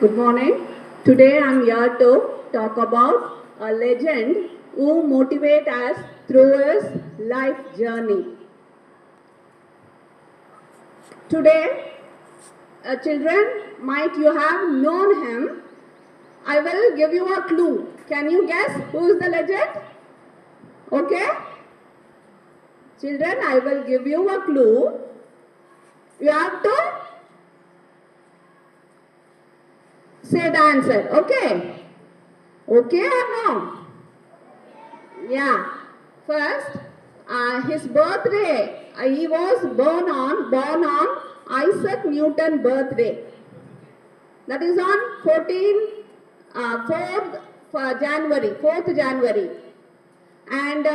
Good morning. Today I am here to talk about a legend who motivates us through his life journey. Today, children, might you have known him? I will give you a clue. Can you guess who is the legend? Okay? Children, I will give you a clue. You have to say the answer. Okay? Okay or no? Yeah. First, his birthday. He was born on Isaac Newton birthday. That is on 4th January. And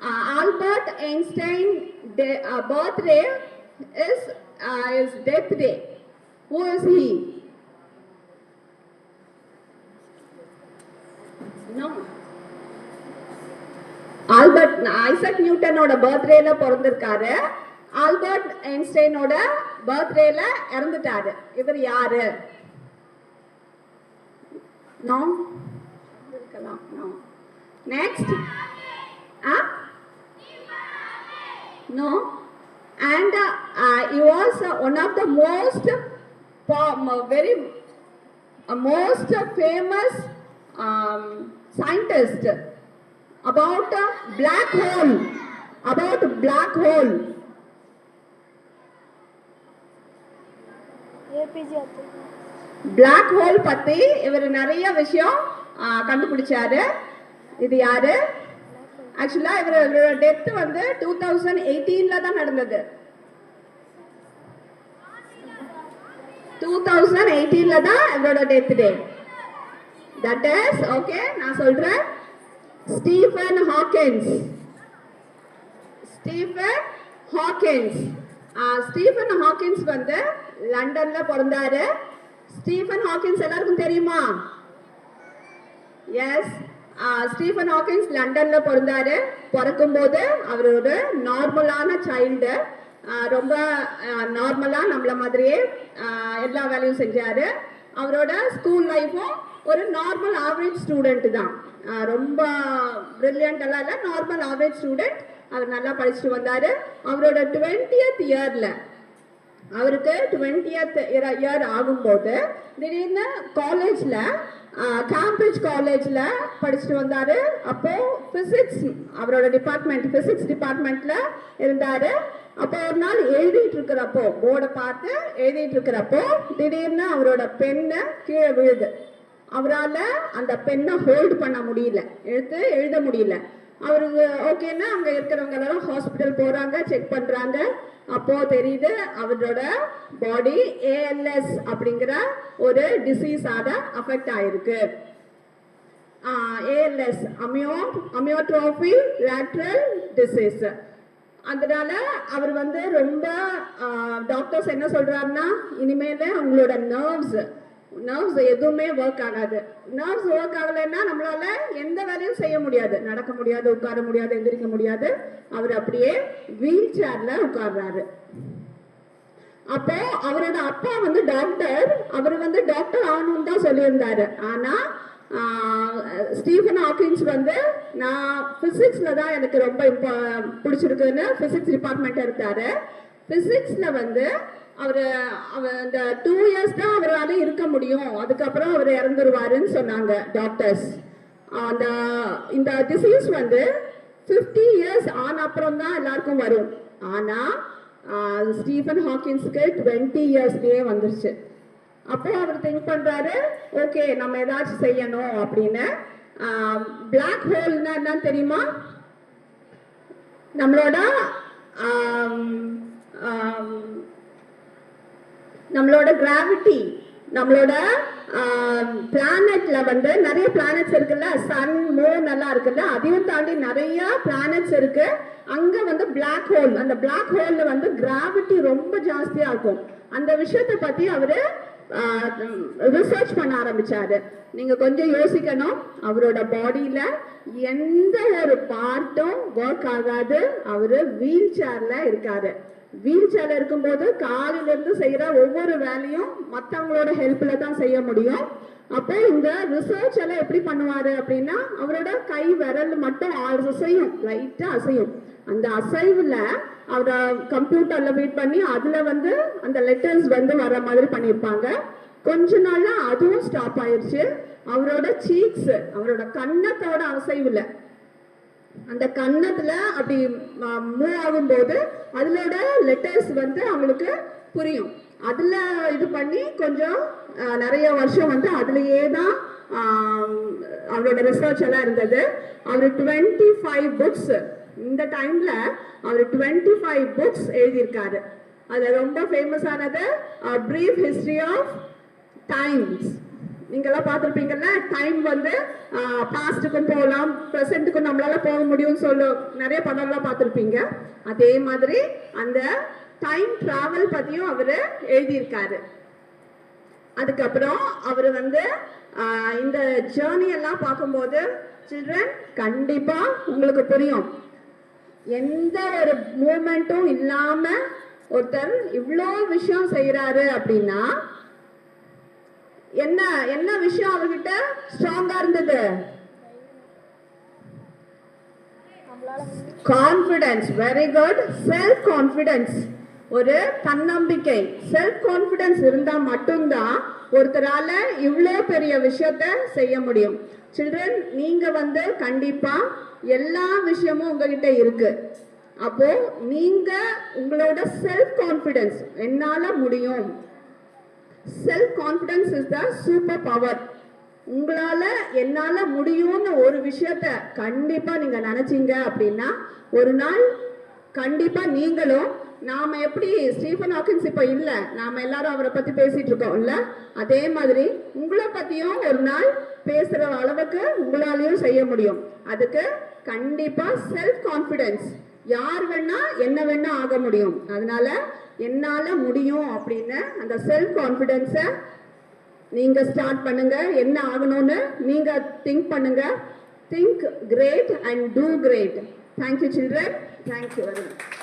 Albert Einstein birthday is his death day. Who is he? No. Albert Isaac நியூட்டனோட பர்த்டேல பிறந்திருக்காரு. Albert ஐன்ஸ்டைனோட பர்த்டேல இறந்துட்டாரு. இவர் யாரு? No இருக்கலாம். No. Next. No. And he was one of the most famous scientist about black hole. Black hole பத்தி இவர் நிறைய விஷயம் கண்டுபிடிச்சாரு. இது யாரு? ஆக்சுவலா இவரோட டெத் வந்து 2018ல தான் நடந்தது. 2018ல தான் இவரோட death day. That is, okay, நான் சொல்றேன், ஸ்டீஃபன் ஹாக்கின்ஸ். ஸ்டீஃபன் ஹாக்கின்ஸ் வந்து லண்டன்ல பிறந்தாரு. ஸ்டீஃபன் ஹாக்கின்ஸ் எல்லாருக்கும் தெரியுமா? எஸ். ஸ்டீஃபன் ஹாக்கின்ஸ் லண்டன்ல பிறந்தாரு. பிறக்கும் போது அவர் ஒரு நார்மலான சைல்டு. ரொம்ப நார்மலா நம்மள மாதிரியே எல்லா வேலையும் செஞ்சாரு. அவரோட ஸ்கூல் லைஃபும் ஒரு நார்மல் ஆவரேஜ் ஸ்டூடெண்ட் தான். ரொம்ப பிரில்லியன்ட் எல்லாம் இல்லை, நார்மல் ஆவரேஜ் ஸ்டூடெண்ட். அவர் நல்லா படிச்சுட்டு வந்தாரு. அவரோட 20th இயர்ல, அவருக்கு 20th இயர் ஆகும்போது திடீர்னு காலேஜ்ல, கேம்பிரிட்ஜ் காலேஜ்ல படிச்சுட்டு வந்தாரு. அப்போ பிசிக்ஸ், அவரோட டிபார்ட்மெண்ட் பிசிக்ஸ் டிபார்ட்மெண்ட்ல இருந்தாரு. அப்போ ஒரு நாள் எழுதிட்டு இருக்கிறப்போ, போர்டை பார்த்து எழுதிட்டு இருக்கிறப்போ திடீர்னு அவரோட பெண்ணு கீழே விழுது. அவரால் அந்த பெண்ணை ஹோல்டு பண்ண முடியல, எழுத முடியல. அவருக்கு ஓகேன்னா அங்கே இருக்கிறவங்க எல்லாரும் ஹாஸ்பிட்டல் போறாங்க, செக் பண்றாங்க. அப்போ தெரியுது அவரோட பாடி ALS அப்படிங்கிற ஒரு டிசீஸால அஃபெக்ட் ஆயிருக்கு. ALS, amyotrophy lateral disease. அதனால அவர் வந்து ரொம்ப டாக்டர்ஸ் என்ன சொல்றாருன்னா, இனிமேல அவங்களோட நர்வ்ஸ் எதுவுமே ஒர்க் ஆகாது. நர்வ்ஸ் ஒர்க் ஆகலைன்னா நம்மளால எந்த வேலையும் செய்ய முடியாது, நடக்க முடியாது, உட்கார முடியாது, எந்திரிக்க முடியாது. அவர் அப்படியே வீல் சேர்ல உட்கார்றாரு. அப்போ அவரோட அப்பா வந்து டாக்டர். அவர் வந்து டாக்டர் ஆகணும்னு தான் சொல்லியிருந்தாரு. ஆனா ஸ்டீஃபன் ஹாக்கின்ஸ் வந்து நான் பிசிக்ஸ்ல தான் எனக்கு ரொம்ப பிடிச்சிருக்குன்னு பிசிக்ஸ் டிபார்ட்மெண்ட் எடுத்தாரு. பிசிக்ஸ்ல வந்து அவர் அந்த 2 years தான் அவரால் இருக்க முடியும், அதுக்கப்புறம் அவர் இறந்துருவாருன்னு சொன்னாங்க டாக்டர்ஸ். இந்த டிசீஸ் வந்து 50 years ஆன அப்புறம் தான் எல்லாருக்கும் வரும். ஆனா ஸ்டீஃபன் ஹாக்கின்ஸ்க்கு 20 yearsலயே வந்துருச்சு. அப்போ அவர் திங்க் பண்றாரு, ஓகே நம்ம ஏதாச்சும் செய்யணும் அப்படின்னு. பிளாக் ஹோல்னா என்னன்னு தெரியுமா? நம்மளோட கிராவிட்டி, நம்மளோட பிளானட்ல வந்து நிறைய பிளானட்ஸ் இருக்குல்ல, சன், மூன் எல்லாம் இருக்குல்ல, அதையும் தாண்டி நிறைய பிளானட்ஸ் இருக்கு. அங்க வந்து பிளாக் ஹோல், அந்த பிளாக் ஹோல்ல வந்து கிராவிட்டி ரொம்ப ஜாஸ்தியா இருக்கும். அந்த விஷயத்தை பத்தி அவரு ரிசர்ச் பண்ண ஆரம்பிச்சாரு. நீங்க கொஞ்சம் யோசிக்கணும், அவரோட பாடியில எந்த ஒரு பார்ட்டும் ஒர்க் ஆகாது, அவரு வீல் சேர்ல இருக்காரு. வீல் சேர்ல இருக்கும்போது காலையில இருந்து செய்யற ஒவ்வொரு வேலையும் மற்றவங்களோட ஹெல்ப்ல தான் செய்ய முடியும். அப்போ இந்த ரிசர்ச் எல்லாம் எப்படி பண்ணுவாரு அப்படின்னா, அவரோட கை விரல் மட்டும் அசையும், லைட்டா அசையும். அந்த அசைவுல அவரை கம்ப்யூட்டர்ல ஃபீட் பண்ணி அதுல வந்து அந்த லெட்டர்ஸ் வந்து வர மாதிரி பண்ணியிருப்பாங்க. கொஞ்ச நாள்ல அதுவும் ஸ்டாப் ஆயிடுச்சு. அவரோட சீக்ஸ், அவரோட கன்னத்தோட அசைவுல, அந்த கன்னத்துல அப்படி மூவ் ஆகும்போது அதோட லெட்டர்ஸ் வந்து அவங்களுக்கு புரியும். அதுல இது பண்ணி கொஞ்சம் நிறைய வருஷம் வந்து அதுலயே தான் அவரோட ரிசர்ச் எல்லாம் இருந்தது. அவர் 25 புக்ஸ், இந்த டைம்ல அவர் 25 புக்ஸ் எழுதியிருக்காரு. அதுல ரொம்ப ஃபேமஸ் ஆனது பிரீஃப் ஹிஸ்டரி ஆஃப் டைம்ஸ். நீங்கெல்லாம் பார்த்துருப்பீங்கல்ல, டைம் வந்து பாஸ்ட்டுக்கும் போகலாம், ப்ரெசண்ட்டுக்கும் நம்மளால போக முடியும்னு சொல்ல நிறைய படம்லாம் பார்த்துருப்பீங்க. அதே மாதிரி அந்த டைம் டிராவல் பத்தியும் அவர் எழுதியிருக்காரு. அதுக்கப்புறம் அவர் வந்து இந்த ஜேர்னி எல்லாம் பார்க்கும்போது சில்ட்ரன் கண்டிப்பா உங்களுக்கு புரியும், எந்த ஒரு மூமெண்ட்டும் இல்லாம ஒருத்தர் இவ்வளோ விஷயம் செய்யறாரு அப்படின்னா என்ன என்ன விஷயம் அவர்கிட்ட ஸ்ட்ராங்கா இருந்தது? Confidence. Very good. Self confidence, ஒரு தன்னம்பிக்கை. செல்ஃப் கான்ஃபிடன்ஸ் இருந்தா மட்டும்தான் ஒருத்தரால இவ்வளோ பெரிய விஷயத்த செய்ய முடியும். சில்ட்ரன், நீங்க வந்து கண்டிப்பா எல்லா விஷயமும் உங்ககிட்ட இருக்கு. அப்போ நீங்க உங்களோட செல்ஃப் கான்ஃபிடன்ஸ், என்னால முடியும், self confidence is the super power. உங்களால என்னால முடியும்னு ஒரு விஷயத்த கண்டிப்பா நீங்க நினைச்சீங்க அப்படின்னா ஒரு நாள் கண்டிப்பா நீங்களும், நாம எப்படி ஸ்டீஃபன் ஹாக்கின்ஸ் இப்ப இல்ல, நாம எல்லாரும் அவரை பத்தி பேசிட்டு இருக்கோம் இல்ல, அதே மாதிரி உங்களை பத்தியும் ஒரு நாள் பேசுற அளவுக்கு உங்களாலையும் செய்ய முடியும். அதுக்கு கண்டிப்பா செல்ஃப் கான்ஃபிடன்ஸ். யார் வேணா என்ன வேணா ஆக முடியும். அதனால என்னால முடியும் அப்படின்னு அந்த செல்ஃப் கான்ஃபிடன்ஸை நீங்க ஸ்டார்ட் பண்ணுங்க. என்ன ஆகணும்னு நீங்க திங்க் பண்ணுங்க. Think great and do great. Thank you children. Thank you very much.